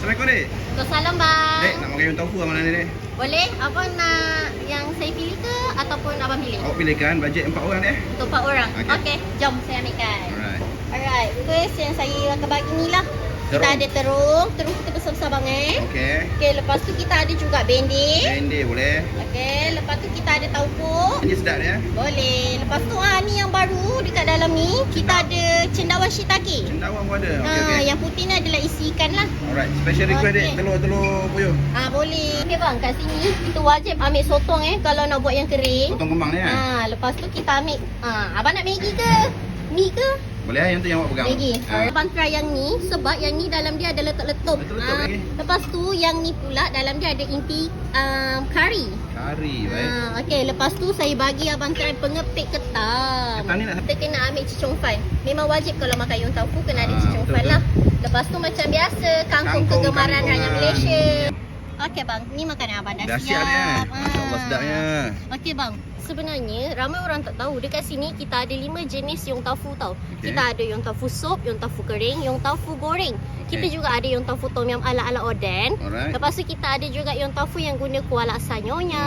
Assalamualaikum dek. Salam bang. Dek, nak makan ayam tofu mana ni dek? Boleh? Abang nak yang saya pilih ke ataupun abang pilih? Awak pilihkan bajet 4 orang dek. Untuk 4 orang. Okey. Okey, jom saya ambilkan. Alright. Alright, first yang saya akan bagi ni lah. Kita Terung. ada terung kita besar-besar banget. Okey. Okey, lepas tu kita ada juga bendir. Bendir boleh. Okey, lepas tu kita ada tauco. Ini sedap dia. Boleh. Lepas tu ni yang baru dekat dalam ni, kita ada cendawan shiitake. Cendawan pun ada. Okey okey. Yang putih ni adalah isi ikan lah. Alright, special request dek, Okey. telur puyuh. Boleh. Okey bang, kat sini kita wajib ambil sotong kalau nak buat yang kering. Potong kembang ni Lepas tu kita ambil abang nak Maggi ke? Mi ke? Boleh yang tu yang awak pegang. Maggi. Abang try yang ni sebab yang ni dalam dia ada letup-letup. Letup-letup lagi. Lepas tu yang ni pula dalam dia ada inti kari. Kari, baik. Okey, lepas tu saya bagi abang try pengepit ketam. Ketam ni nak Kita kena ambil cicung fan. Memang wajib kalau makan ayam tofu kena ada cicung betul, fan betul. lah. Lepas tu macam biasa kangkung kegemaran rakyat Malaysia. Okey bang, ni makanan abang dah Dah siap dia. Masya-Allah sedapnya. Okey bang, sebenarnya ramai orang tak tahu dekat sini kita ada 5 jenis yong tofu tau. Okey. Kita ada yong tofu sup, yong tofu kering, yong tofu goreng. Kita Okey. juga ada yong tofu tom yum ala-ala Oden. Alright. Lepas tu kita ada juga yong tofu yang guna kuah laksa nyonya.